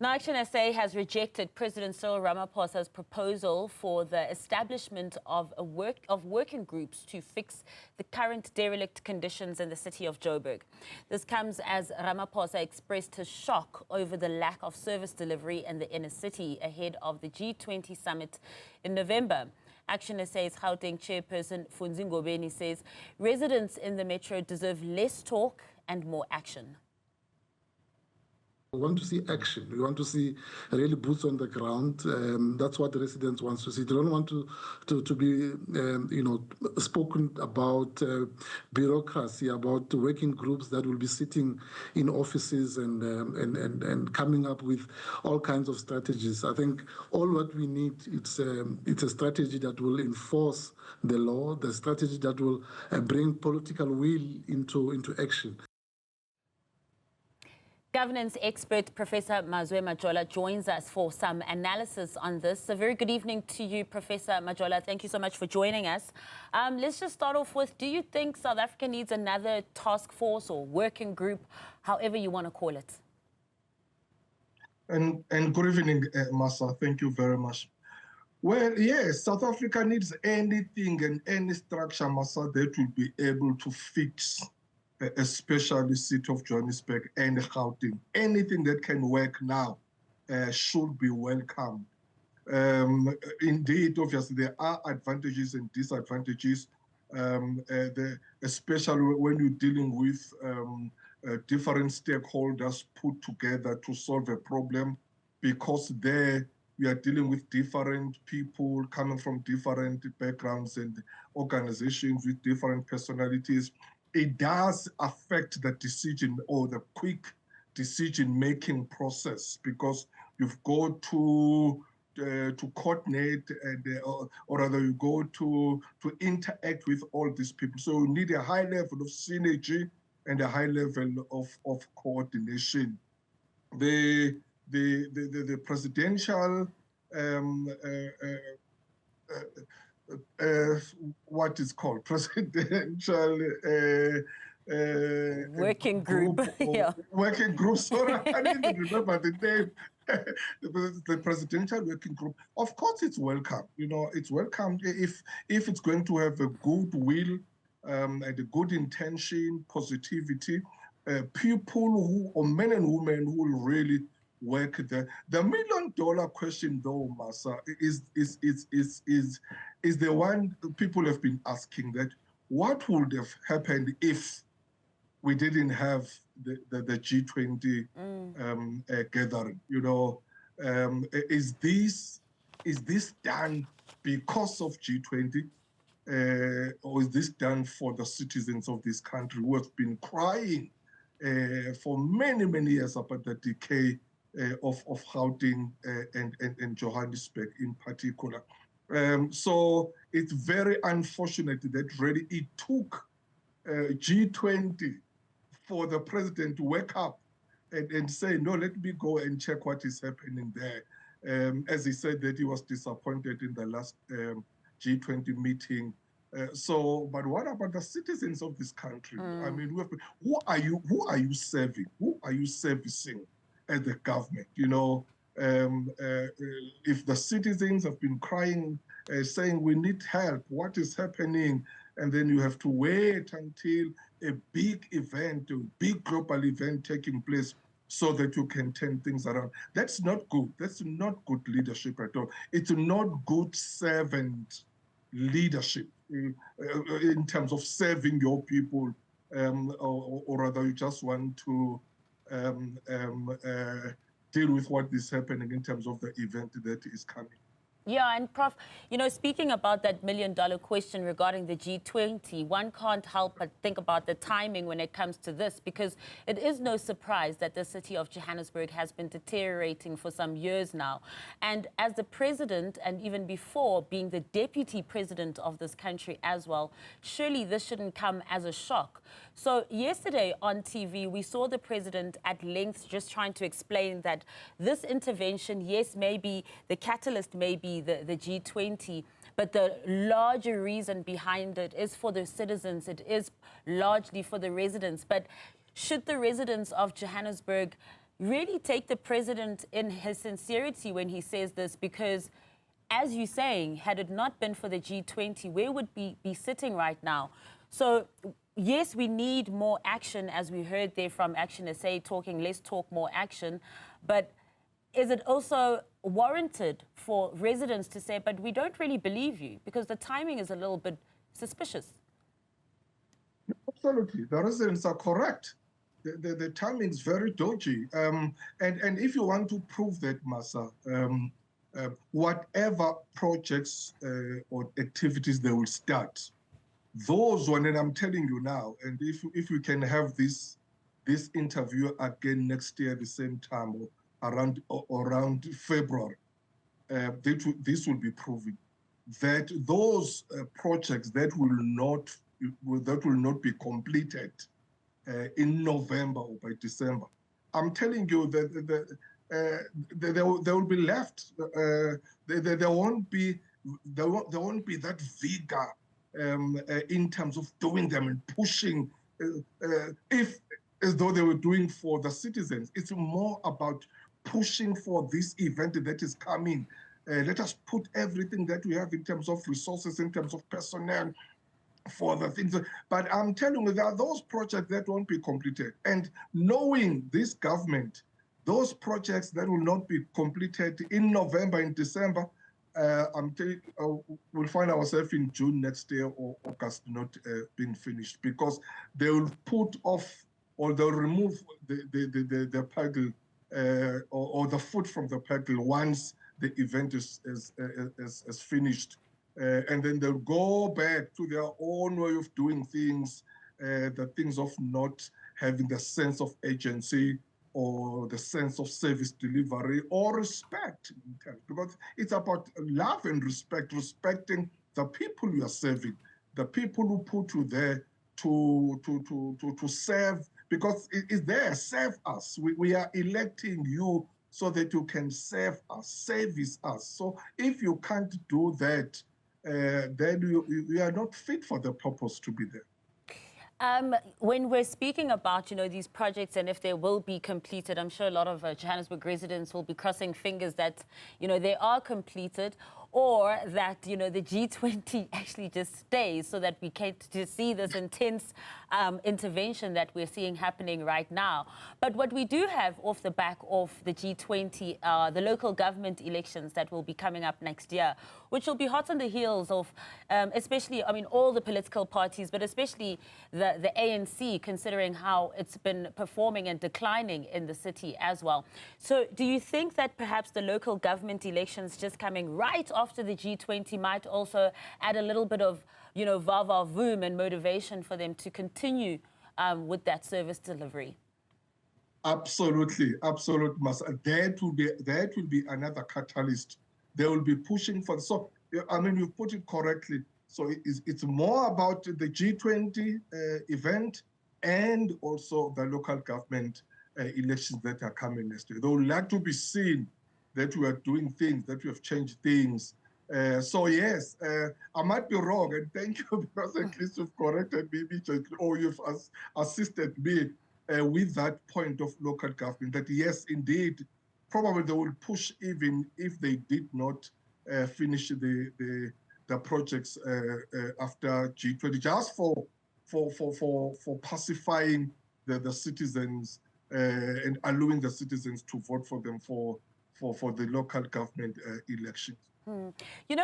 Now, ActionSA has rejected President Cyril Ramaphosa's proposal for the establishment of working groups to fix the current derelict conditions in the city of Joburg. This comes as Ramaphosa expressed his shock over the lack of service delivery in the inner city ahead of the G20 Summit in November. ActionSA's Gauteng Chairperson Funzi Ngobeni says residents in the metro deserve less talk and more action. We want to see action. We want to see really boots on the ground. That's what the residents want to see. They don't want to be, spoken about bureaucracy, about working groups that will be sitting in offices and coming up with all kinds of strategies. I think all what we need it's a strategy that will enforce the law, the strategy that will bring political will into action. Governance expert Professor Mazwe Majola joins us for some analysis on this. A very good evening to you, Professor Majola. Thank you so much for joining us. Let's just start off with, do you think South Africa needs another task force or working group, however you want to call it? And good evening, Masa. Thank you very much. Well, yes, South Africa needs anything and any structure, Masa, that will be able to fix especially City of Johannesburg and Gauteng. Anything that can work now should be welcome. Indeed, obviously, there are advantages and disadvantages, especially when you're dealing with different stakeholders put together to solve a problem, because there we are dealing with different people coming from different backgrounds and organizations with different personalities. It does affect the decision or the quick decision-making process, because you've got to coordinate and, or rather you go to interact with all these people. So you need a high level of synergy and a high level of coordination. The presidential what is called presidential working group. Yeah. Working group. Sorry, I didn't remember the name. The presidential working group. Of course, it's welcome. You know, it's welcome if it's going to have a good will and a good intention, positivity. People who, or men and women who will really work there. The $1 million question, though, Masa, is the one people have been asking, that what would have happened if we didn't have the G20 gathering? You know, is this done because of G20, or is this done for the citizens of this country who have been crying for many years about the decay of Gauteng and Johannesburg in particular? So it's very unfortunate that really it took G20 for the president to wake up and say, no, let me go and check what is happening there. As he said that he was disappointed in the last G20 meeting. But what about the citizens of this country? I mean, who are you serving? Who are you servicing as the government? You know, if the citizens have been crying, saying we need help, what is happening? And then you have to wait until a big event, a big global event taking place so that you can turn things around. That's not good. That's not good leadership at all. It's not good servant leadership in terms of serving your people, or rather you just want to deal with what is happening in terms of the event that is coming. Yeah, and Prof, you know, speaking about that $1 million question regarding the G20, one can't help but think about the timing when it comes to this, because it is no surprise that the city of Johannesburg has been deteriorating for some years now. And as the president, and even before being the deputy president of this country as well, surely this shouldn't come as a shock. So yesterday on TV, we saw the president at length just trying to explain that this intervention, yes, maybe the catalyst may be the G20, but the larger reason behind it is for the citizens. It is largely for the residents. But should the residents of Johannesburg really take the president in his sincerity when he says this, because as you're saying, had it not been for the G20, where would we be sitting right now? So yes, we need more action, as we heard there from ActionSA talking, let's talk more action. But is it also warranted for residents to say, but we don't really believe you, because the timing is a little bit suspicious? Absolutely. The residents are correct. The timing is very dodgy. And if you want to prove that, Masa, whatever projects or activities they will start, those one, and I'm telling you now, and if we can have this interview again next year at the same time, or around February, this will be proving that those projects that will not be completed in November or by December, I'm telling you that they will be left. There won't be that vigor in terms of doing them and pushing, as though they were doing for the citizens. It's more about pushing for this event that is coming. Let us put everything that we have in terms of resources, in terms of personnel, for the things. But I'm telling you, there are those projects that won't be completed. And knowing this government, those projects that will not be completed in November and December, we'll find ourselves in June next year or August not being finished, because they will put off, or they'll remove the pedal or the foot from the pedal once the event is finished. And then they'll go back to their own way of doing things, the things of not having the sense of agency or the sense of service delivery or respect, because it's about love and respect, respecting the people you are serving, the people who put you there to serve, because it's there, serve us. We are electing you so that you can serve us, service us. So if you can't do that, then you are not fit for the purpose to be there. When we're speaking about, these projects and if they will be completed, I'm sure a lot of Johannesburg residents will be crossing fingers that, they are completed, or that, the G20 actually just stays, so that we get to see this intense intervention that we're seeing happening right now. But what we do have off the back of the G20 are the local government elections that will be coming up next year, which will be hot on the heels of, especially, all the political parties, but especially the ANC, considering how it's been performing and declining in the city as well. So do you think that perhaps the local government elections just coming right after the G20 might also add a little bit of, va-va-voom and motivation for them to continue with that service delivery? Absolutely, absolutely, That will be another catalyst. They will be pushing for. So, you put it correctly. So it's more about the G20 event and also the local government elections that are coming next year. They would like to be seen that we are doing things, that we have changed things. So yes, I might be wrong, and thank you, because at least you've corrected me, or you've assisted me with that point of local government, that yes, indeed, probably they will push even if they did not finish the projects after G20, just for pacifying the citizens and allowing the citizens to vote for them for the local government elections.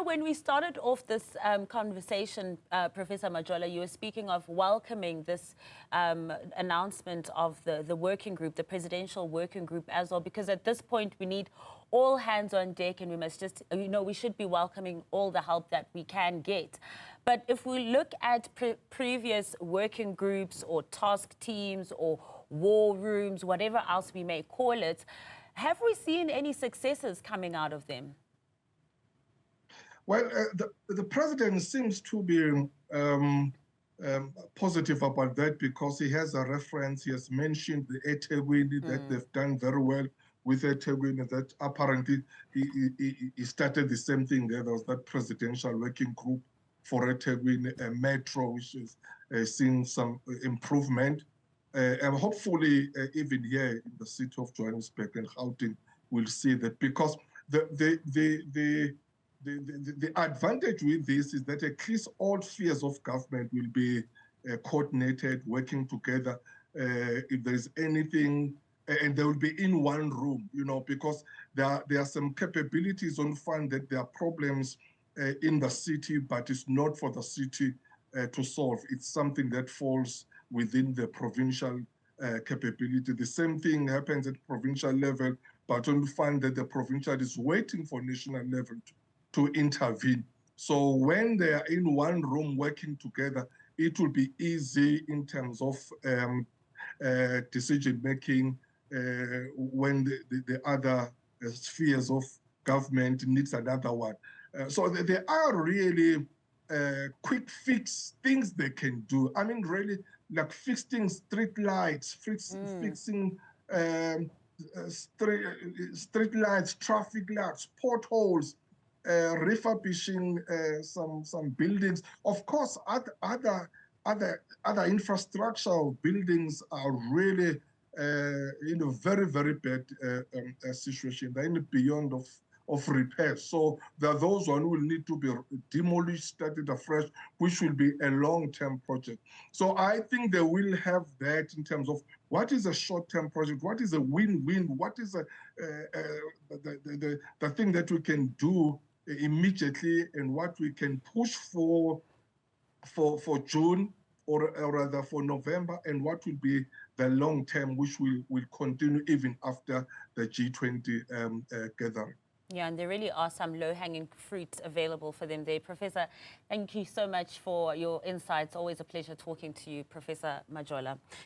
When we started off this conversation, Professor Majola, you were speaking of welcoming this announcement of the working group, the presidential working group as well, because at this point we need all hands on deck, and we must just, we should be welcoming all the help that we can get. But if we look at previous working groups or task teams or war rooms, whatever else we may call it, have we seen any successes coming out of them? Well, the president seems to be positive about that, because he has a reference. He has mentioned the eThekwini, that they've done very well with eThekwini, that apparently he started the same thing there. There was that presidential working group for eThekwini Metro, which is seeing some improvement. And hopefully, even here in the city of Johannesburg and Gauteng, we'll see that, because the advantage with this is that at least all spheres of government will be coordinated, working together. If there's anything, and they will be in one room, you know, because there are some capabilities on fund that there are problems in the city, but it's not for the city to solve. It's something that falls within the provincial capability. The same thing happens at provincial level, but only find that the provincial is waiting for national level to intervene. So when they are in one room working together, it will be easy in terms of decision making when the other spheres of government needs another one. So there are really quick fix things they can do. I mean, really, like fixing street lights, fixing street lights, traffic lights, potholes, refurbishing some buildings. Of course, other infrastructural buildings are really in a very, very bad situation. They're in the beyond of repair. So there are those one who will need to be demolished, started afresh, which will be a long-term project. So I think they will have that in terms of what is a short-term project, what is a win-win, what is the thing that we can do immediately, and what we can push for June, or rather for November, and what will be the long term, which will continue even after the G20 gathering. Yeah, and there really are some low-hanging fruits available for them there. Professor, thank you so much for your insights. Always a pleasure talking to you, Professor Majola.